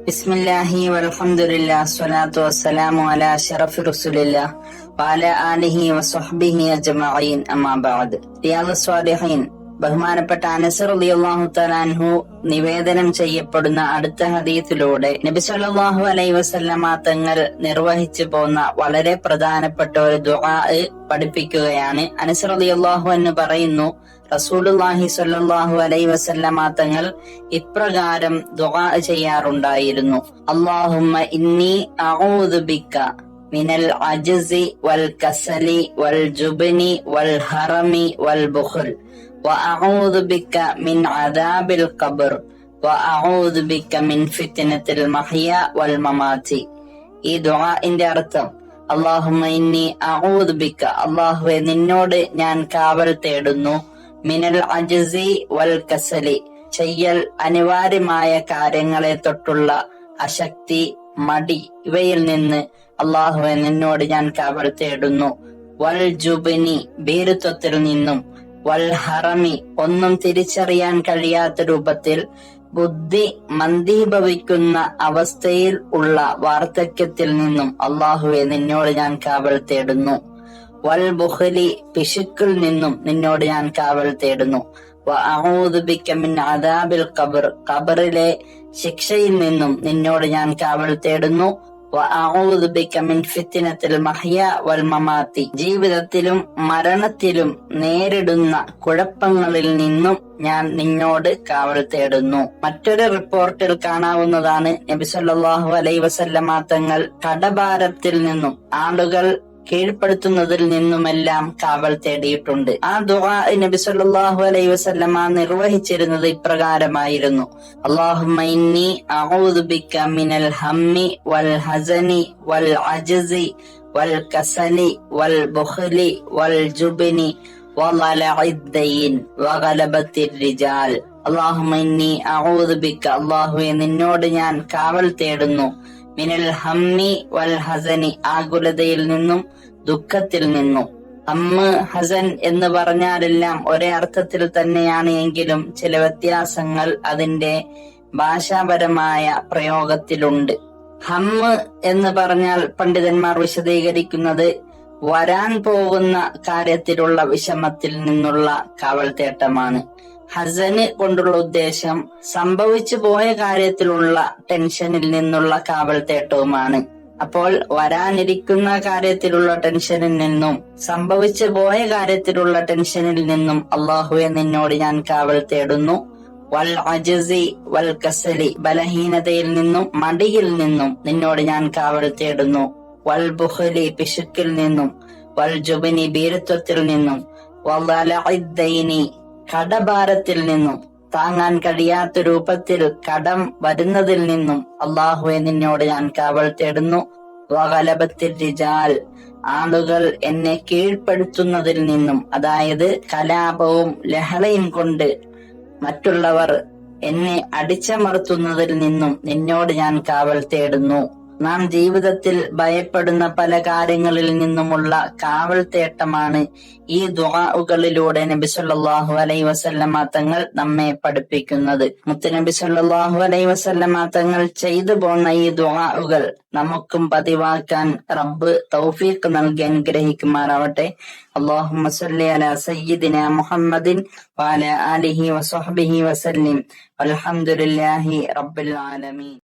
ബിസ്മില്ലാഹി വൽഹംദുലില്ലാ സ്വലാത്തു വസ്സലാമു അലാ അശ്റഫി റസൂലില്ലാഹ് വഅലാ ആലിഹി വസ്വഹ്ബിഹി അജ്മഈൻ അമ്മാ ബഅദ്. റിയാദുസ് സ്വാലിഹീൻ ബഹുമാനപ്പെട്ട അനസ് റളിയല്ലാഹു തആല അൻഹു നിവേദനം ചെയ്യപ്പെടുന്ന അടുത്ത ഹദീസിലൂടെ നബി സല്ലല്ലാഹു അലൈഹി വസല്ലമ തങ്ങൾ നിർവഹിച്ചു പോന്ന വളരെ പ്രധാനപ്പെട്ട ഒരു ദുആ പഠിപ്പിക്കുകയാണ്. അനസ് റളിയല്ലാഹു അൻഹു പറയുന്നു, റസൂലുള്ളാഹി സ്വല്ലല്ലാഹു അലൈഹി വസല്ലമ തങ്ങൾ ഇപ്രകാരം ദുആ ചെയ്യാറുണ്ടായിരുന്നു: അല്ലാഹുമ്മ ഇന്നി അഊദു ബിക മിനൽ അജ്സി വൽ കസലി വൽ ജുബ്നി വൽ ഹറമി വൽ ബുഖൽ വഅഊദു ബിക മിൻ അദാബിൽ ഖബർ വഅഊദു ബിക മിൻ ഫിത്നത്തിൽ മഹ്യ വൽ മമാതി. ഈ ദുആഇന്റെ അർത്ഥം, അല്ലാഹുമ്മ ഇന്നി അഊദു ബിക, അല്ലാഹുവേ നിന്നോട് ഞാൻ കാവൽ തേടുന്നു, മിനൽ അജ്സി വൽ കസലി, ചെയ്യൽ അനിവാര്യമായ കാര്യങ്ങളെ തൊട്ടുള്ള അശക്തി, മടി, ഇവയിൽ നിന്ന് അല്ലാഹുവേ നിന്നോട് ഞാൻ കാവൽ തേടുന്നു, വൽ ജുബ്നി, ഭീരുത്വത്തിൽ നിന്നും, വൽ ഹറമി, ഒന്നും തിരിച്ചറിയാൻ കഴിയാത്ത രൂപത്തിൽ ബുദ്ധി മന്ദീഭവിക്കുന്ന അവസ്ഥയിൽ ഉള്ള വാർദ്ധക്യത്തിൽ നിന്നും അല്ലാഹുവേ നിന്നോട് ഞാൻ കാവൽ തേടുന്നു, വൽ ബുഖലി, പിശുക്കിൽ നിന്നും നിന്നോട് ഞാൻ കാവൽ തേടുന്നു, വഅഊദു ബിക മിൻ അദാബിൽ ഖബർ, ഖബറിലെ ശിക്ഷയിൽ നിന്നും നിന്നോട് ഞാൻ കാവൽ തേടുന്നു, വഅഊദു ബിക മിൻ ഫിത്നത്തിൽ മഹ്യ വൽ മമാതി, ജീവിതത്തിലും മരണത്തിലും നേരിടുന്ന കുഴപ്പങ്ങളിൽ നിന്നും ഞാൻ നിന്നോട് കാവൽ തേടുന്നു. മറ്റൊരു റിപ്പോർട്ടിൽ കാണാവുന്നതാണ്, നബി സല്ലല്ലാഹു അലൈഹി വസല്ലമ തങ്ങൾ കടഭാരത്തിൽ നിന്നും ആളുകൾ കീഴ്പ്പെടുത്തുന്നതിൽ നിന്നുമെല്ലാം കാവൽ തേടിയിട്ടുണ്ട്. ആ ദുആ നബി സല്ലല്ലാഹു അലൈഹി വസല്ലമ നിർവഹിച്ചിരുന്നത് ഇപ്രകാരമായിരുന്നു: അല്ലാഹുമ്മ ഇന്നി അഊദു ബിക മിനൽ ഹമ്മി വൽ ഹസനി വൽ അജ്സി വൽ കസലി വൽ ബുഖലി വൽ ജുബ്നി വളലഇദ് ദൈൻ വഗലബത്തിർ റിജാൽ. അല്ലാഹുമ്മ ഇന്നി അഊദു ബിക, അല്ലാഹുവേ നിന്നോട് ഞാൻ കാവൽ തേടുന്നു, മിനൽ ഹമ്മി വൽ ഹസനി, ആകുലതയിൽ നിന്നും ദുഃഖത്തിൽ നിന്നും. ഹമ്മ്, ഹസൻ എന്ന് പറഞ്ഞാലെല്ലാം ഒരേ അർത്ഥത്തിൽ തന്നെയാണ് എങ്കിലും ചില വ്യത്യാസങ്ങൾ അതിന്റെ ഭാഷാപരമായ പ്രയോഗത്തിലുണ്ട്. ഹമ്മ് എന്ന് പറഞ്ഞാൽ പണ്ഡിതന്മാർ വിശദീകരിക്കുന്നത് വരാൻ പോകുന്ന കാര്യത്തിലുള്ള വിഷമത്തിൽ നിന്നുള്ള കാവൽ തേട്ടമാണ്. ഹസന് കൊണ്ടുള്ള ഉദ്ദേശം സംഭവിച്ചു പോയ കാര്യത്തിലുള്ള ടെൻഷനിൽ നിന്നുള്ള കാവൽ തേട്ടവുമാണ്. അപ്പോൾ വരാനിരിക്കുന്ന കാര്യത്തിലുള്ള ടെൻഷനിൽ നിന്നും സംഭവിച്ചു പോയ കാര്യത്തിലുള്ള ടെൻഷനിൽ നിന്നും അല്ലാഹുവേ നിന്നോട് ഞാൻ കാവൽ തേടുന്നു, വൽ അജ്സി വൽ കസലി, ബലഹീനതയിൽ നിന്നും മടിയിൽ നിന്നും നിന്നോട് ഞാൻ കാവൽ തേടുന്നു, വൽ ബുഖലി, പിശുക്കിൽ നിന്നും, വൽ ജുബ്നി, ഭീരുത്വത്തിൽ നിന്നും, വളലഇദ് ദൈനി, കടഭാരത്തിൽ നിന്നും, താങ്ങാൻ കഴിയാത്ത രൂപത്തിൽ കടം വരുന്നതിൽ നിന്നും അല്ലാഹുവേ നിന്നോട് ഞാൻ കാവൽ തേടുന്നു, വഗലബത്തിർ റിജാൽ, ആളുകൾ എന്നെ കീഴ്പ്പെടുത്തുന്നതിൽ നിന്നും, അതായത് കലാപവും ലഹളയും കൊണ്ട് മറ്റുള്ളവർ എന്നെ അടിച്ചമർത്തുന്നതിൽ നിന്നും നിന്നോട് ഞാൻ കാവൽ തേടുന്നു. നാം ജീവിതത്തിൽ ഭയപ്പെടുന്ന പല കാര്യങ്ങളിൽ നിന്നുമുള്ള കാവൽ തേട്ടമാണ് ഈ ദുആകളിലൂടെ നബി സല്ലല്ലാഹു അലൈഹി വസല്ലമ തങ്ങൾ നമ്മെ പഠിപ്പിക്കുന്നത്. മുത്തുനബി സല്ലല്ലാഹു അലൈഹി വസല്ലമ തങ്ങൾ ചെയ്തു പോന്ന ഈ ദുആകൾ നമുക്കും പതിവാക്കാൻ റബ്ബ് തൗഫീഖ് നൽകി അനുഗ്രഹിക്കുമാറാവട്ടെ. അല്ലാഹുമ്മ സ്വല്ലി അലാ സയ്യിദിനാ മുഹമ്മദിൻ വഅലാ ആലിഹി വസ്വഹ്ബിഹി വസല്ലിം. അൽഹംദുലില്ലാഹി റബ്ബിൽ ആലമീൻ.